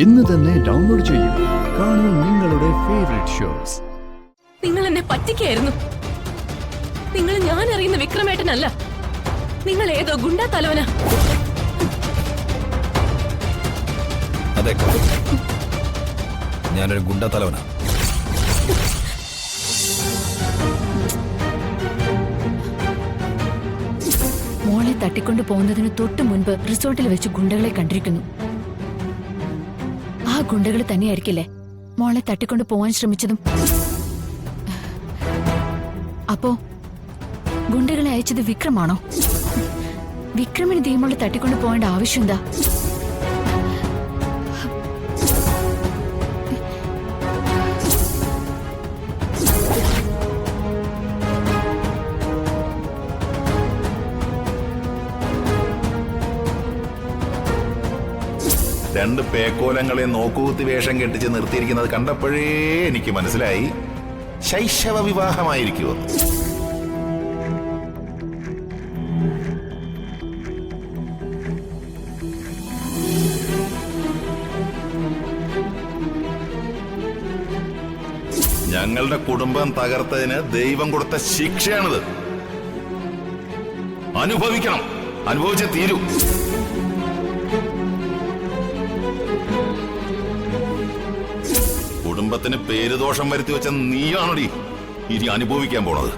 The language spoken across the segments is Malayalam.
ഇന്ന് തന്നെ ഡൗൺലോഡ് ചെയ്യൂ. കാണൂ നിങ്ങളുടെ ഫേവറേറ്റ് ഷോസ്. നിങ്ങൾ എന്നെ പറ്റിക്കായിരുന്നു. നിങ്ങൾ ഞാൻ അറിയുന്ന വിക്രമേട്ടനല്ല. നിങ്ങൾ ഏതോ ഗുണ്ടാ തലവനാ. അതെ, ഞാനൊരു ഗുണ്ടാ തലവനാ. മോളെ തട്ടിക്കൊണ്ടു പോകുന്നതിന് തൊട്ടു മുൻപ് റിസോർട്ടിൽ വെച്ച് ഗുണ്ടകളെ കണ്ടിരിക്കുന്നു. ആ ഗുണ്ടകൾ തന്നെയായിരിക്കില്ലേ മോളെ തട്ടിക്കൊണ്ടു പോവാൻ ശ്രമിച്ചതും? അപ്പോ ഗുണ്ടകളെ അയച്ചത് വിക്രമാണോ? വിക്രമിന് ദീമോളെ തട്ടിക്കൊണ്ടു പോകേണ്ട ആവശ്യം എന്താ? രണ്ട് പേക്കോലങ്ങളെ നോക്കുകുത്തി വേഷം കെട്ടിച്ച് നിർത്തിയിരിക്കുന്നത് കണ്ടപ്പോഴേ എനിക്ക് മനസ്സിലായി ശൈശവ വിവാഹമായിരിക്കുമോ. ഞങ്ങളുടെ കുടുംബം തകർത്തതിന് ദൈവം കൊടുത്ത ശിക്ഷയാണിത്. അനുഭവിക്കണം, അനുഭവിച്ചേ തീരൂ. കുടുംബത്തിന് പേരുദോഷം വരുത്തി വെച്ച നീയാണോടി ഇനി അനുഭവിക്കാൻ പോണത്.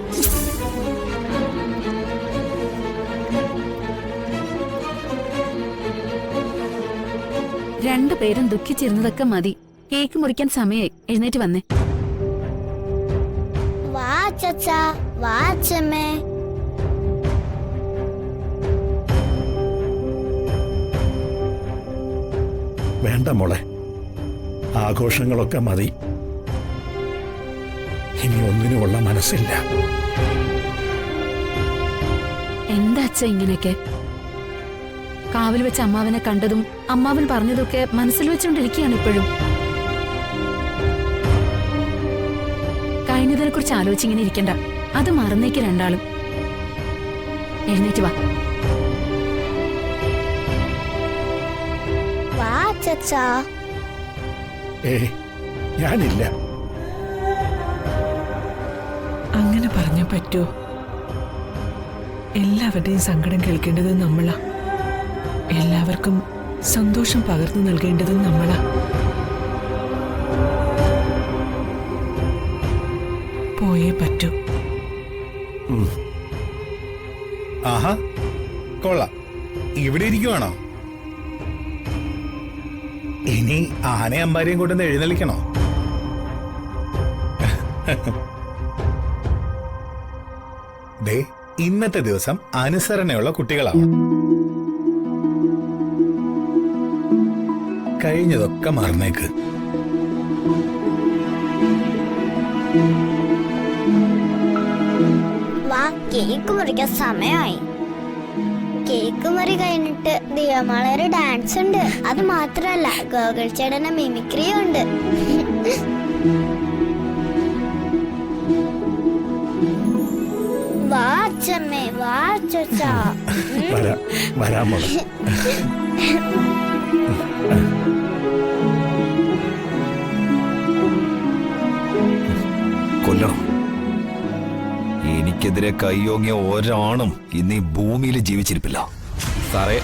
രണ്ടുപേരും ദുഃഖിച്ചിരുന്നതൊക്കെ മതി. കേക്ക് മുറിക്കാൻ സമയായി. എഴുന്നേറ്റ് വന്നേ. വാ ചച്ചാ, വാ അച്ഛമ്മേ. വേണ്ട മോളെ, ആഘോഷങ്ങളൊക്കെ മതി. ഇനി ഒന്നിനുമുള്ള മനസ്സില്ല. എന്താ അച്ഛ ഇങ്ങനെയൊക്കെ? കാവിൽ വെച്ച് അമ്മാവനെ കണ്ടതും അമ്മാവൻ പറഞ്ഞതൊക്കെ മനസ്സിൽ വെച്ചുകൊണ്ടിരിക്കുകയാണ് ഇപ്പോഴും. കഴിഞ്ഞതിനെ കുറിച്ച് ആലോചിച്ചിങ്ങനെ ഇരിക്കണ്ട. അത് മറന്നേക്ക് രണ്ടാളും. എഴുന്നേറ്റ് വാ. വാ ചച്ചാ. ഞാനില്ല. അങ്ങനെ പറഞ്ഞാ പറ്റുമോ? എല്ലാവരുടെയും സങ്കടം കേൾക്കേണ്ടത് നമ്മളാ. എല്ലാവർക്കും സന്തോഷം പകർന്നു നൽകേണ്ടത് നമ്മളാ. പോയേ പറ്റൂ. ആഹാ, കൊള്ളാം. ഇവിടെ ഇരിക്കുവാണോ? ഇനി ആനയും അമ്പാരിയും കൊണ്ടുവന്ന് എഴുന്നള്ളിക്കണോ? ദേ, ഇന്നത്തെ ദിവസം അനുസരണയുള്ള കുട്ടികളാണ്. കഴിഞ്ഞതൊക്കെ മറന്നേക്ക്. വാ, കേക്ക് മുറിക്കാൻ സമയമായി. കേക്ക് മുറി കഴിഞ്ഞിട്ട് ദിയമാളൊരു ഡാൻസ് ഉണ്ട്. അത് മാത്രല്ല, ഗോകുൽ ചേട്ടന്റെ മിമിക്രിയും ഉണ്ട്. വാ അച്ഛമ്മേ, വാ ചച്ചാ. വരാം മോളെ. കൊല്ലണം. എനിക്കെതിരെ കൈയോങ്ങിയ ഒരാണും ഇന്ന് ഈ ഭൂമിയിൽ ജീവിച്ചിരിപ്പില്ല. സാറേ,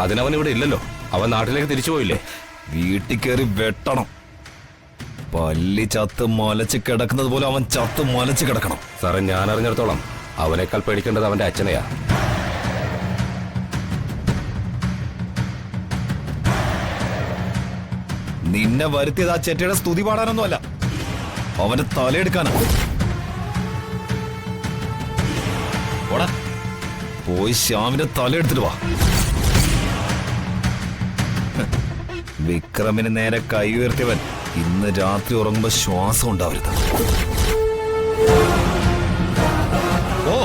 അതിനവൻ ഇവിടെ ഇല്ലല്ലോ. അവൻ നാട്ടിലേക്ക് തിരിച്ചു പോയില്ലേ? വീട്ടിൽ കയറി വെട്ടണം. പല്ലി ചത്ത് മലച്ച് കിടക്കുന്നത് പോലെ അവൻ ചത്ത് മലച്ച് കിടക്കണം. സാറേ, ഞാൻ അറിഞ്ഞിടത്തോളം അവനേക്കാൾ പേടിക്കേണ്ടത് അവന്റെ അച്ഛനെയാ. നിന്നെ വരുത്തിയത് ആ ചെറ്റയുടെ സ്തുതി പാടാനൊന്നുമല്ല, അവന്റെ തലയെടുക്കാനാ. പോയി ശ്യാമിന്റെ തലയെടുത്തിട്ട് വാ. വിക്രമിന് നേരെ കൈ ഉയർത്തിയവൻ ഇന്ന് രാത്രി ഉറങ്ങുമ്പോ ശ്വാസം ഉണ്ടാവരുത്. ഓ,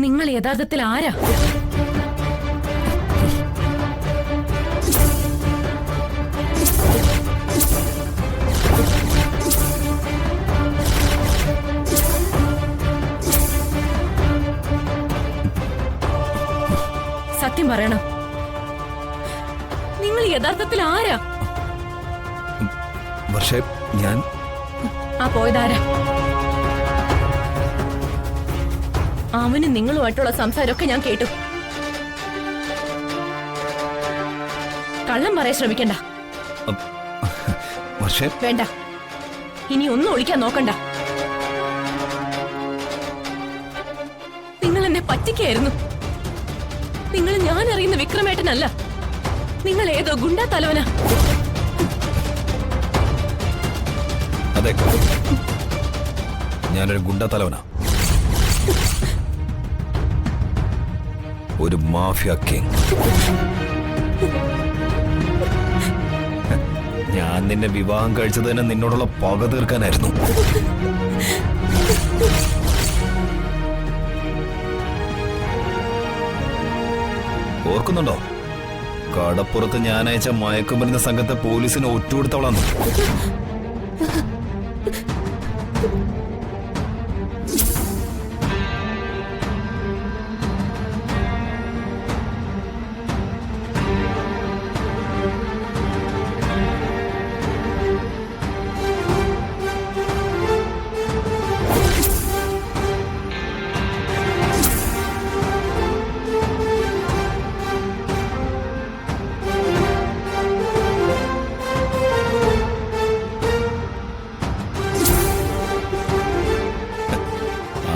നിങ്ങൾ യഥാർത്ഥത്തിൽ ആരാ? സത്യം പറയണം, നിങ്ങൾ യഥാർത്ഥത്തിൽ ആരാ? പക്ഷേ ഞാൻ ആ പോയതാരാ? അവന് നിങ്ങളുമായിട്ടുള്ള സംസാരമൊക്കെ ഞാൻ കേട്ടു. കള്ളം പറയാൻ ശ്രമിക്കണ്ട. പക്ഷേ വേണ്ട, ഇനി ഒന്നും ഒളിക്കാൻ നോക്കണ്ട. നിങ്ങൾ എന്നെ പറ്റിക്കായിരുന്നു. നിങ്ങൾ ഞാൻ അറിയുന്ന വിക്രമേട്ടനല്ല. നിങ്ങൾ ഏതോ ഗുണ്ടാ തലവനാ. അതെ, ഞാനൊരു ഗുണ്ടാ തലവനാ, ഒരു മാഫിയ കിങ്. ഞാൻ നിന്നെ വിവാഹം കഴിച്ചത് തന്നെ നിന്നോടുള്ള പക തീർക്കാനായിരുന്നു. ഓർക്കുന്നുണ്ടോ? കടപ്പുറത്ത് ഞാൻ അയച്ച മയക്കുമരുന്ന് സംഘത്തെ പോലീസിന് ഒറ്റുകൊടുത്തവളാണ്.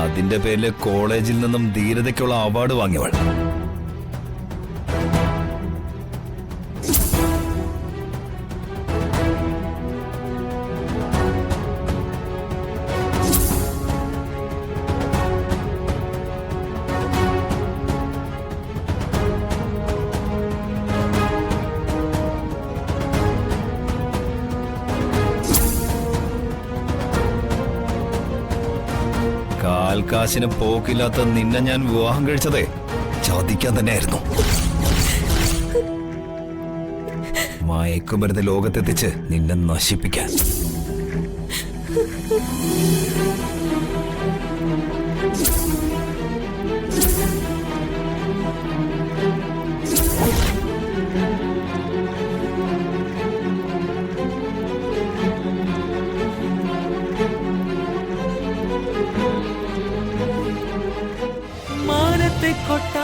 അതിന്റെ പേരില് കോളേജിൽ നിന്നും ധീരതയ്ക്കുള്ള അവാർഡ് വാങ്ങിയവൾ. കാൽക്കാശിന് പോക്കില്ലാത്ത നിന്നെ ഞാൻ വിവാഹം കഴിച്ചതേ ചതിക്കാൻ തന്നെയായിരുന്നു. മയക്കുമരുന്ന് ലോകത്തെത്തിച്ച് നിന്നെ നശിപ്പിക്കാൻ. മാനത്തെ കൊട്ട